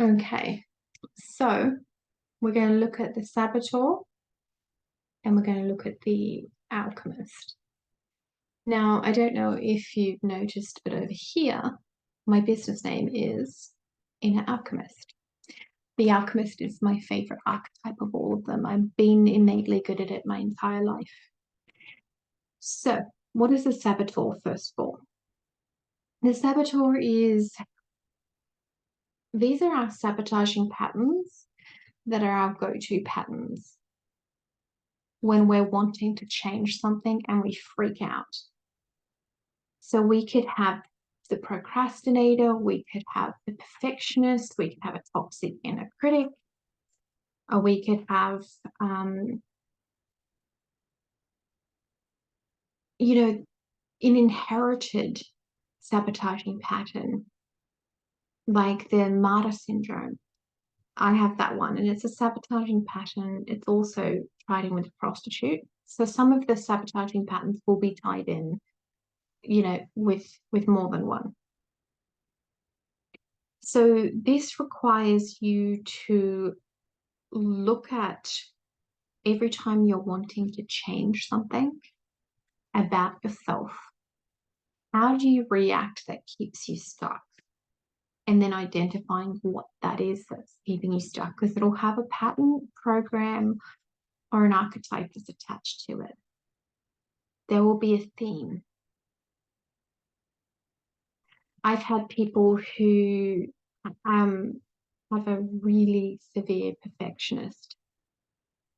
Okay, so we're going to look at the Saboteur and we're going to look at the Alchemist. Now, I don't know if you've noticed, but over here, my business name is Inner Alchemist. The Alchemist is my favorite archetype of all of them. I've been innately good at it my entire life. So, what is the Saboteur, first of all? The Saboteur these are our sabotaging patterns that are our go-to patterns when we're wanting to change something and we freak out. So we could have the procrastinator, we could have the perfectionist, we could have a toxic inner critic, or we could have, an inherited sabotaging pattern, like the martyr syndrome. I have that one, and it's a sabotaging pattern. It's also tied in with a prostitute. So some of the sabotaging patterns will be tied in, with more than one. So this requires you to look at every time you're wanting to change something about yourself. How do you react that keeps you stuck? And then identifying what that is that's keeping you stuck, because it'll have a pattern, program, or an archetype that's attached to it. There will be a theme. I've had people who have a really severe perfectionist.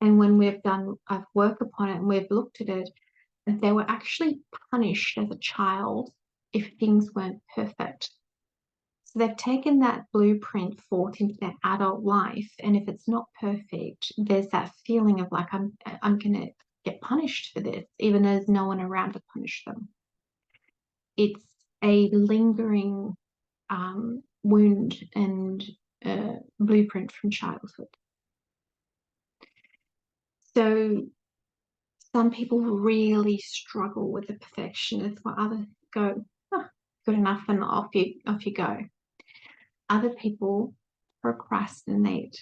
And when I've worked upon it and we've looked at it, they were actually punished as a child if things weren't perfect. So they've taken that blueprint forth into their adult life, and if it's not perfect, there's that feeling of like I'm gonna get punished for this, even though there's no one around to punish them. It's a lingering wound and blueprint from childhood. So some people really struggle with the perfectionist, while others go, oh, good enough, and off you go. Other people procrastinate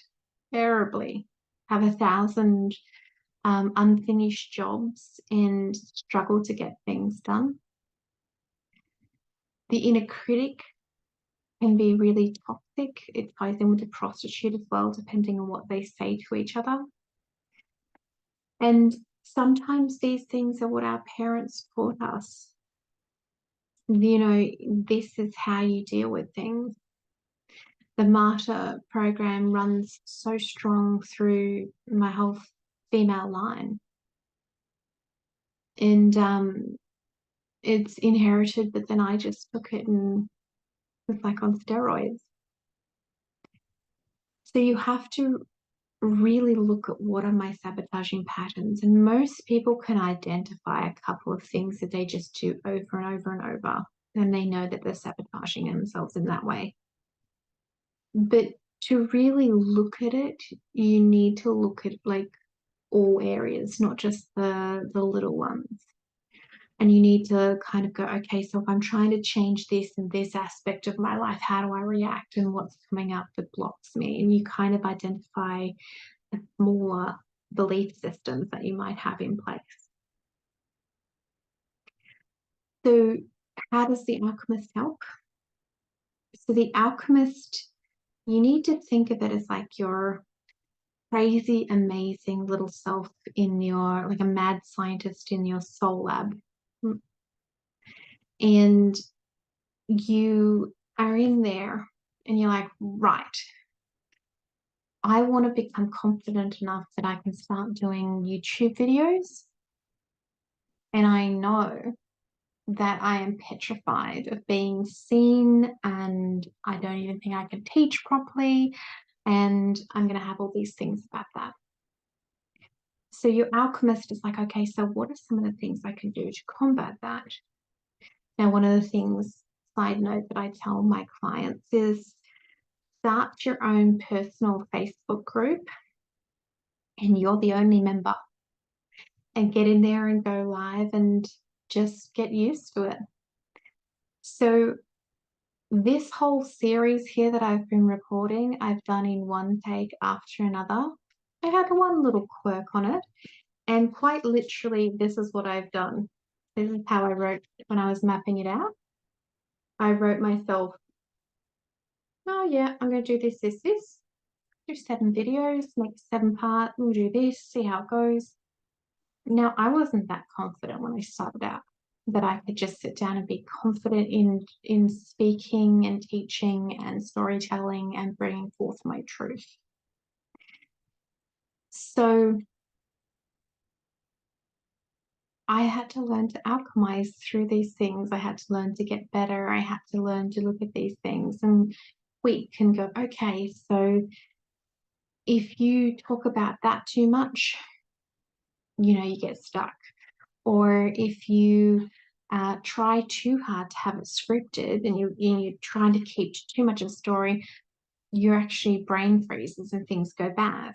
terribly, have 1,000 unfinished jobs and struggle to get things done. The inner critic can be really toxic. It ties in with the prostitute as well, depending on what they say to each other. And sometimes these things are what our parents taught us. This is how you deal with things. The martyr program runs so strong through my whole female line. And it's inherited, but then I just took it and was like on steroids. So you have to really look at what are my sabotaging patterns. And most people can identify a couple of things that they just do over and over and over. And they know that they're sabotaging themselves in that way. But to really look at it, you need to look at like all areas, not just the little ones. And you need to kind of go, okay, so if I'm trying to change this and this aspect of my life, how do I react and what's coming up that blocks me? And you kind of identify more belief systems that you might have in place. So how does the alchemist help? So the alchemist, you need to think of it as like your crazy, amazing little self like a mad scientist in your soul lab. And you are in there and you're like, right, I want to become confident enough that I can start doing YouTube videos. And I know that I am petrified of being seen, and I don't even think I can teach properly, and I'm going to have all these things about that. So your alchemist is like, okay, so what are some of the things I can do to combat that? Now, one of the things, side note, that I tell my clients is start your own personal Facebook group, and you're the only member, and get in there and go live and just get used to it. So This whole series here that I've been recording, I've done in one take after another. I had one little quirk on it, and quite literally, this is what I've done. This is how I wrote when I was mapping it out. I wrote myself, oh yeah, I'm going to do this, do 7 videos, make 7 parts, we'll do this, see how it goes. Now, I wasn't that confident when I started out that I could just sit down and be confident in speaking and teaching and storytelling and bringing forth my truth. So I had to learn to alchemize through these things. I had to learn to get better. I had to learn to look at these things and tweak and go, okay, so if you talk about that too much, you get stuck. Or if you try too hard to have it scripted and you're trying to keep too much of a story, you're actually brain freezes and things go bad.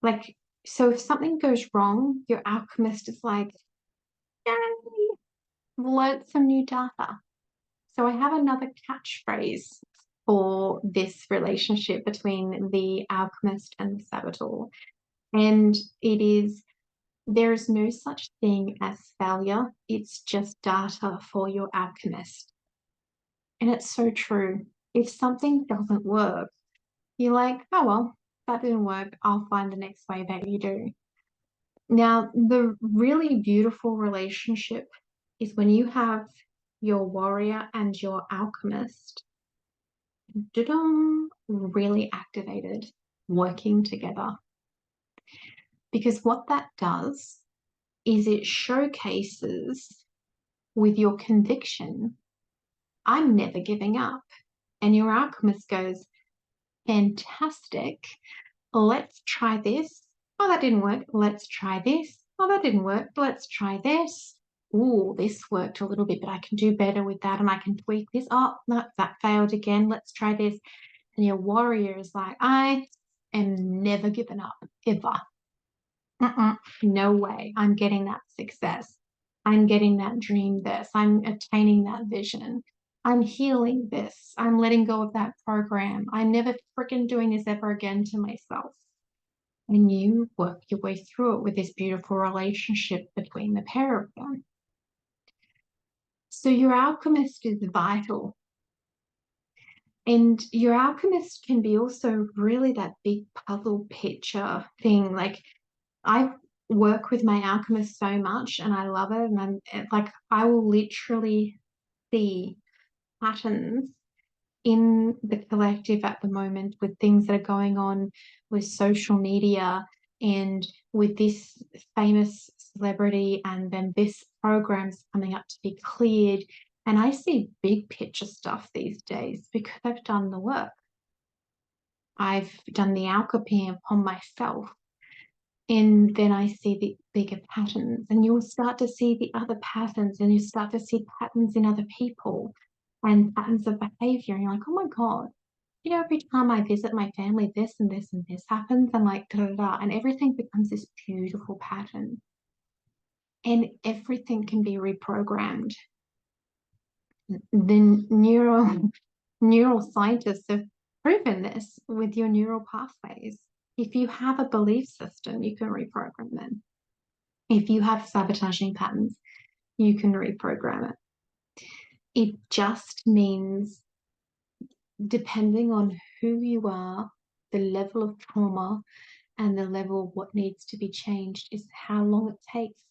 Like, so if something goes wrong, your alchemist is like, yay, learn some new data. So I have another catchphrase for this relationship between the alchemist and the saboteur. And it is, there is no such thing as failure. It's just data for your alchemist. And it's so true. If something doesn't work, you're like, oh, well, that didn't work. I'll find the next way that you do. Now, the really beautiful relationship is when you have your warrior and your alchemist really activated, working together. Because what that does is it showcases with your conviction, I'm never giving up. And your alchemist goes, fantastic. Let's try this. Oh, that didn't work. Let's try this. Oh, that didn't work. Let's try this. Oh, this worked a little bit, but I can do better with that and I can tweak this. Oh, no, that failed again. Let's try this. And your warrior is like, I am never giving up, ever. No way. I'm getting that success. I'm getting that dream this. I'm attaining that vision. I'm healing this. I'm letting go of that program. I'm never freaking doing this ever again to myself. And you work your way through it with this beautiful relationship between the pair of them. So your alchemist is vital. And your alchemist can be also really that big puzzle picture thing. Like, I work with my alchemist so much and I love it. And I'm like, I will literally see patterns in the collective at the moment with things that are going on with social media and with this famous celebrity, and then this program's coming up to be cleared. And I see big picture stuff these days because I've done the work. I've done the alchemy upon myself. And then I see the bigger patterns, and you'll start to see the other patterns, and you start to see patterns in other people and patterns of behavior. And you're like, oh my God, every time I visit my family, this and this and this happens. And like, da, da, da, and everything becomes this beautiful pattern. And everything can be reprogrammed. The neuroscientists have proven this with your neural pathways. If you have a belief system, you can reprogram them. If you have sabotaging patterns, you can reprogram it. It just means, depending on who you are, the level of trauma and the level of what needs to be changed is how long it takes.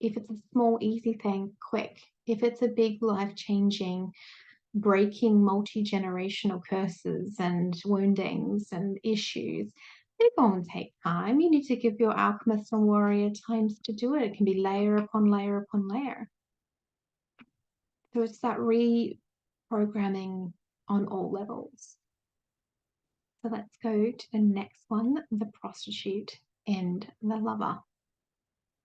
If it's a small, easy thing, quick. If it's a big, life-changing, breaking multi-generational curses and woundings and issues, they go and take time. You need to give your alchemist and warrior times to do it. It can be layer upon layer upon layer. So it's that reprogramming on all levels. So let's go to the next one, the prostitute and the lover.